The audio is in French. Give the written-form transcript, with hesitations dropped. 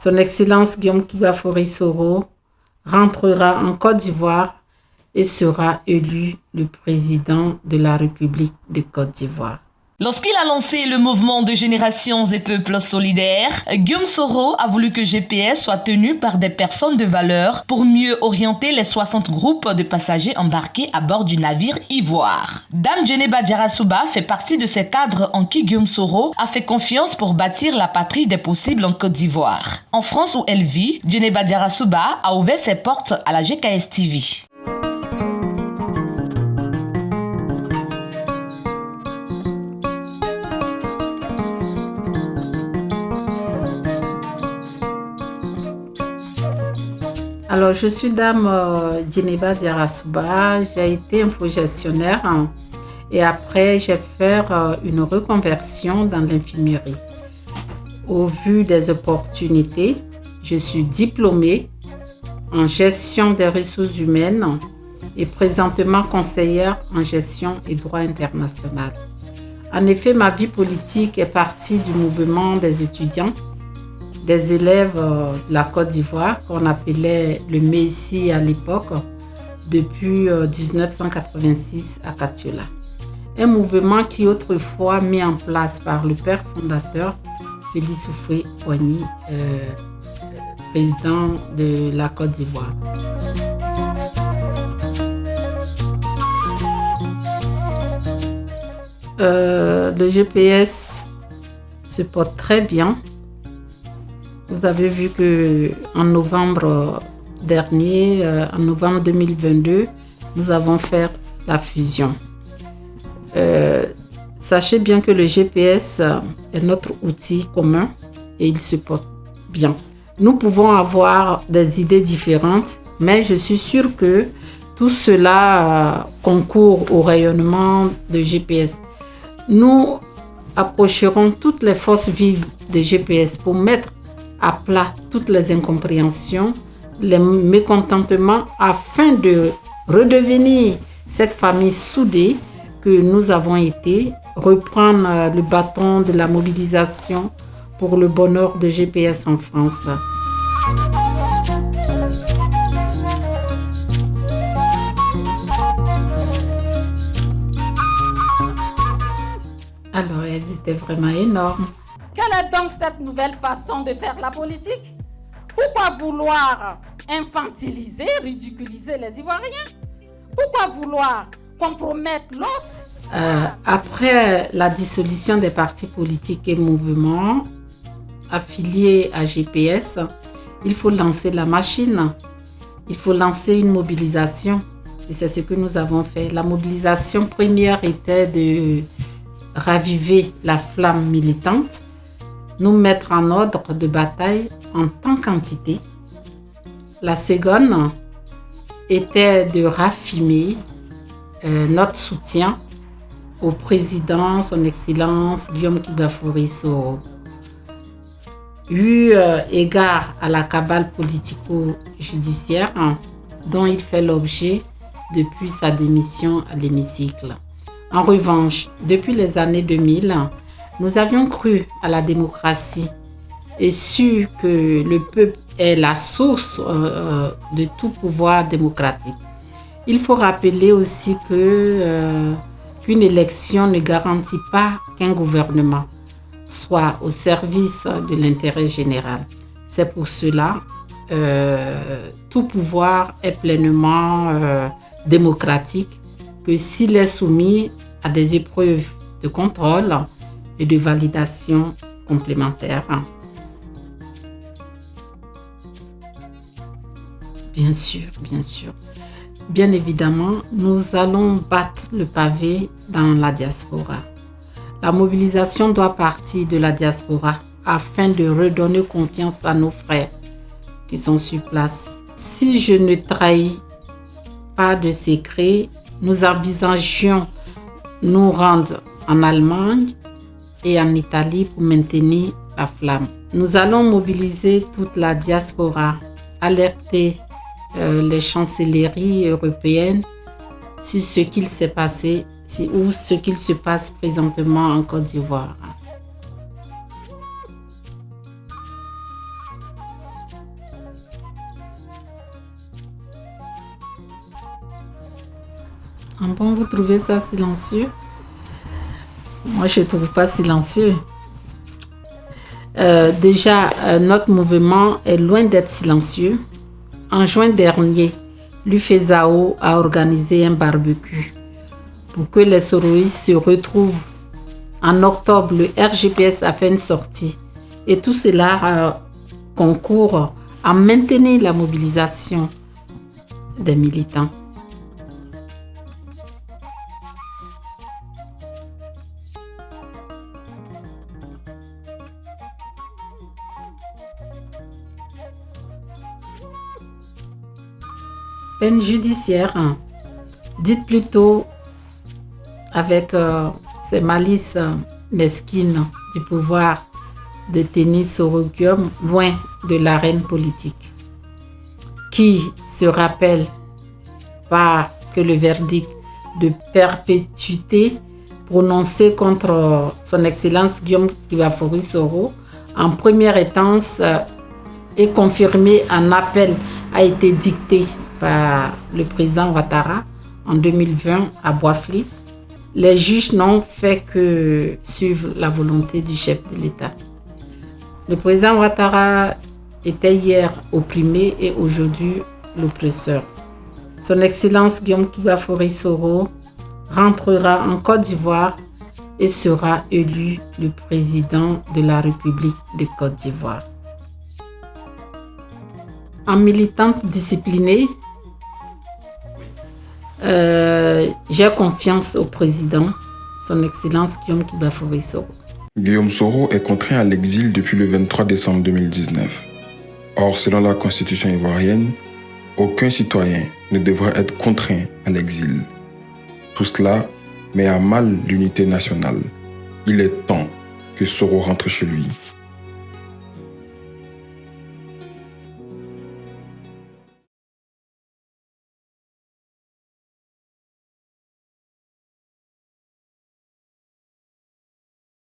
Son Excellence Guillaume Kibafori Soro rentrera en Côte d'Ivoire et sera élu le président de la République de Côte d'Ivoire. Lorsqu'il a lancé le mouvement de générations et peuples solidaires, Guillaume Soro a voulu que GPS soit tenu par des personnes de valeur pour mieux orienter les 60 groupes de passagers embarqués à bord du navire Ivoire. Dame Djeneba Diarra-Souba fait partie de ces cadres en qui Guillaume Soro a fait confiance pour bâtir la patrie des possibles en Côte d'Ivoire. En France où elle vit, Djeneba Diarra-Souba a ouvert ses portes à la GKS TV. Alors, je suis Dame Djeneba Diarra-Souba, j'ai été infogestionnaire et après j'ai fait une reconversion dans l'infirmerie. Au vu des opportunités, je suis diplômée en gestion des ressources humaines et présentement conseillère en gestion et droit international. En effet, ma vie politique est partie du mouvement des étudiants, des élèves de la Côte d'Ivoire, qu'on appelait le MEISI à l'époque, depuis 1986 à Katiola. Un mouvement qui autrefois mis en place par le père fondateur, Félix Houphouët-Boigny, président de la Côte d'Ivoire. Le GPS se porte très bien. Vous avez vu qu'en novembre dernier, en novembre 2022, nous avons fait la fusion. Sachez bien que le GPS est notre outil commun et il se porte bien. Nous pouvons avoir des idées différentes, mais je suis sûre que tout cela concourt au rayonnement de GPS. Nous approcherons toutes les forces vives de GPS pour mettre à plat toutes les incompréhensions, les mécontentements, afin de redevenir cette famille soudée que nous avons été, reprendre le bâton de la mobilisation pour le bonheur de GPS en France. Alors, elles étaient vraiment énormes. Quelle est donc cette nouvelle façon de faire la politique? Pourquoi vouloir infantiliser, ridiculiser les Ivoiriens? Pourquoi vouloir compromettre l'autre? Après la dissolution des partis politiques et mouvements affiliés à GPS, il faut lancer la machine. Il faut lancer une mobilisation. Et c'est ce que nous avons fait. La mobilisation première était de raviver la flamme militante, nous mettre en ordre de bataille en tant qu'entité. La seconde était de raffiner notre soutien au président, son Excellence Guillaume Kibafori Soro. Eu égard à la cabale politico-judiciaire dont il fait l'objet depuis sa démission à l'hémicycle. En revanche, depuis les années 2000, nous avions cru à la démocratie et su que le peuple est la source de tout pouvoir démocratique. Il faut rappeler aussi qu'une élection ne garantit pas qu'un gouvernement soit au service de l'intérêt général. C'est pour cela tout pouvoir est pleinement démocratique que s'il est soumis à des épreuves de contrôle et de validation complémentaires. Bien sûr. Bien évidemment, nous allons battre le pavé dans la diaspora. La mobilisation doit partir de la diaspora afin de redonner confiance à nos frères qui sont sur place. Si je ne trahis pas de secret, nous envisagions nous rendre en Allemagne et en Italie pour maintenir la flamme. Nous allons mobiliser toute la diaspora, alerter les chancelleries européennes sur ce qu'il s'est passé ou ce qu'il se passe présentement en Côte d'Ivoire. Ah bon, vous trouvez ça silencieux? Moi, je ne trouve pas silencieux. Déjà, notre mouvement est loin d'être silencieux. En juin dernier, l'UFESAO a organisé un barbecue pour que les soroistes se retrouvent. En octobre, le RGPS a fait une sortie et tout cela concourt à maintenir la mobilisation des militants. Peine judiciaire, dites plutôt avec ces malices mesquines du pouvoir de tenir Soro Guillaume loin de l'arène politique, qui se rappelle pas que le verdict de perpétuité prononcé contre son Excellence Guillaume Kiba-Fori Soro en première instance et confirmé en appel a été dicté par le président Ouattara en 2020 à Boisfly. Les juges n'ont fait que suivre la volonté du chef de l'État. Le président Ouattara était hier opprimé et aujourd'hui l'oppresseur. Son Excellence Guillaume Kiba-Fori Soro rentrera en Côte d'Ivoire et sera élu le président de la République de Côte d'Ivoire. En militante disciplinée, j'ai confiance au président, son Excellence Guillaume Kiba-Fori Soro. Guillaume Soro est contraint à l'exil depuis le 23 décembre 2019. Or, selon la constitution ivoirienne, aucun citoyen ne devrait être contraint à l'exil. Tout cela met à mal l'unité nationale. Il est temps que Soro rentre chez lui.